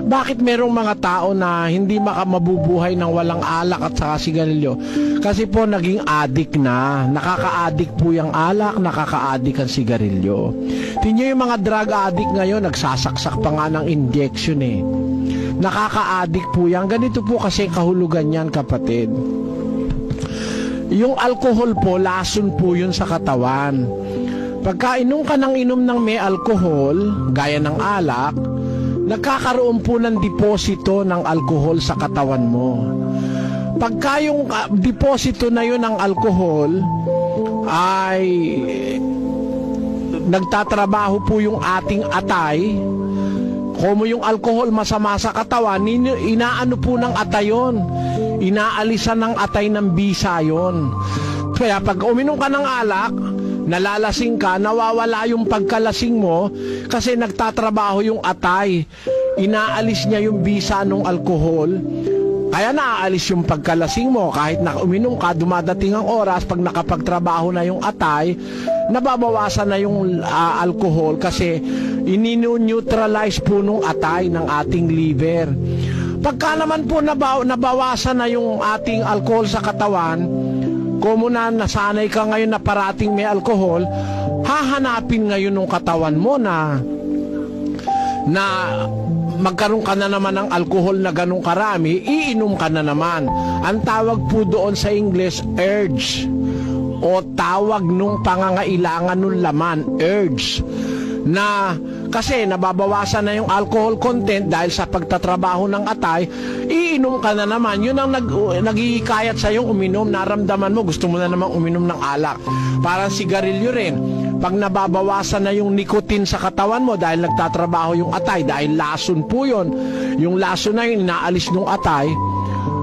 Bakit merong mga tao na hindi mabubuhay ng walang alak at saka sigarilyo? Kasi po naging addict na. Nakaka-addict po yung alak, nakaka-addict ang sigarilyo. Tingnan yung mga drug addict ngayon, nagsasaksak pa nga ng injection eh. Nakaka-addict po yan. Ganito po kasi kahulugan yan, kapatid. Yung alcohol po, lason po yun sa katawan. Pagka inom ka ng inom ng may alcohol, gaya ng alak, nagkakaroon po ng deposito ng alcohol sa katawan mo. Pagka yung deposito na yun ng alcohol ay nagtatrabaho po yung ating atay, kung yung alcohol masama sa katawan, inaano po ng atay yun, inaalisan ng atay ng bisa yun. Kaya pag uminom ka ng alak, nalalasing ka, nawawala yung pagkalasing mo kasi nagtatrabaho yung atay. Inaalis niya yung bisa ng alkohol. Kaya naaalis yung pagkalasing mo. Kahit na uminom ka, dumadating ang oras, pag nakapagtrabaho na yung atay, nababawasan na yung alkohol kasi inino-neutralize po nung atay ng ating liver. Pagka naman po nabawasan na yung ating alkohol sa katawan, kung na nasanay ka ngayon na parating may alkohol, hahanapin ngayon ng katawan mo na magkaroon ka na naman ng alkohol na ganong karami, iinom ka na naman. Ang tawag po doon sa English, urge. O tawag nung pangangailangan ng laman, urge. Na kasi nababawasan na yung alcohol content dahil sa pagtatrabaho ng atay, iinom ka na naman. Yun ang nagihikayat sa yung uminom, naramdaman mo, gusto mo na namang uminom ng alak. Parang sigarilyo rin. Pag nababawasan na yung nicotine sa katawan mo dahil nagtatrabaho yung atay, dahil lason po yun, yung lason na yun, inaalis ng atay,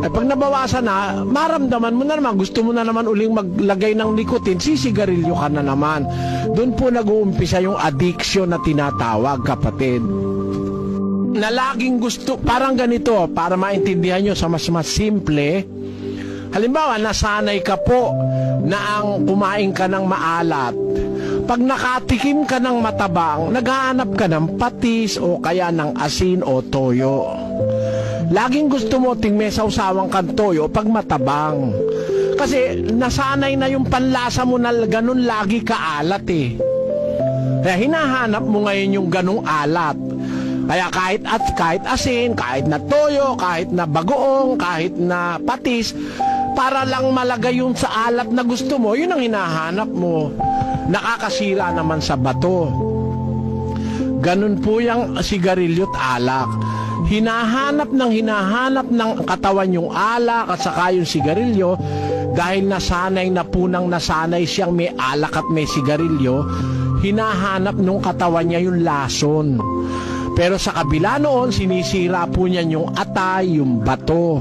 ay pag nabawasan na, maramdaman mo na naman, gusto mo na naman uling maglagay ng nicotine, sisigarilyo ka na naman. Doon po nag-uumpisa yung addiction na tinatawag, kapatid. Na laging gusto, parang ganito, para maintindihan nyo sa mas simple. Halimbawa, nasanay ka po na ang kumain ka ng maalat. Pag nakatikim ka ng matabang, naghahanap ka ng patis o kaya ng asin o toyo. Laging gusto mo may sausawang kang toyo pag matabang. Kasi nasanay na yung panlasa mo na ganun lagi kaalat eh. Kaya hinahanap mo ngayon yung ganung alat. Kaya kahit asin, kahit na toyo, kahit na bagoong, kahit na patis, para lang malagay yung sa alat na gusto mo, yun ang hinahanap mo. Nakakasira naman sa bato. Ganun po yung sigarilyo at alak. Hinahanap ng katawan yung alak at saka yung sigarilyo dahil nasanay na po nang nasanay siyang may alak at may sigarilyo, hinahanap nung katawan niya yung lason. Pero sa kabila noon, sinisira po niya yung atay, yung bato.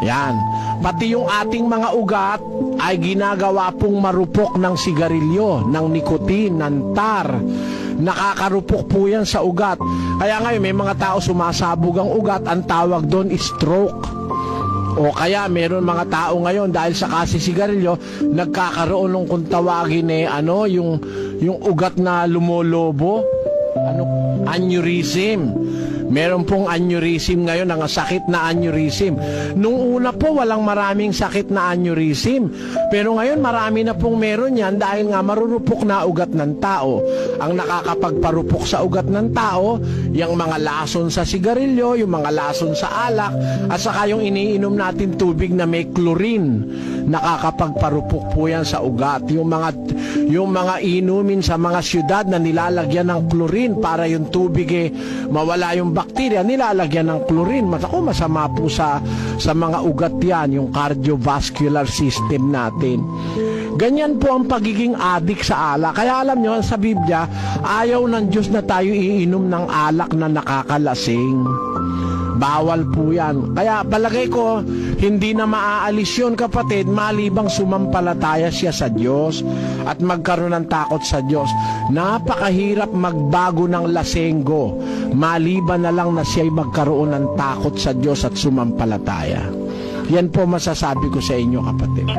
Yan. Pati yung ating mga ugat ay ginagawa pong marupok ng sigarilyo, ng nicotine, ng tar. Nakakarupok po yan sa ugat. Kaya ngayon may mga tao sumasabog ang ugat, ang tawag doon is stroke. O kaya meron mga tao ngayon dahil sa kasisigarilyo, nagkakaroon ng kung tawagin yung ugat na lumolobo, aneurysm. Meron pong aneurysm ngayon, ang sakit na aneurysm. Nung una po, walang maraming sakit na aneurysm. Pero ngayon, marami na pong meron yan dahil nga marurupok na ugat ng tao. Ang nakakapagparupok sa ugat ng tao, yung mga lason sa sigarilyo, yung mga lason sa alak, at saka yung iniinom natin tubig na may chlorine. Nakakapagparupok po yan sa ugat. Yung mga inumin sa mga syudad na nilalagyan ng chlorine para yung tubig mawala yung bakterya, nilalagyan ng chlorine. Masama po sa mga ugat yan, yung cardiovascular system natin. Ganyan po ang pagiging addict sa alak. Kaya alam nyo, sa Biblia, ayaw ng Diyos na tayo iinom ng alak na nakakalasing. Bawal po yan. Kaya palagay ko, hindi na maaalis yun, kapatid, malibang sumampalataya siya sa Diyos at magkaroon ng takot sa Diyos. Napakahirap magbago ng lasenggo, maliban na lang na siya'y magkaroon ng takot sa Diyos at sumampalataya. Yan po masasabi ko sa inyo, kapatid.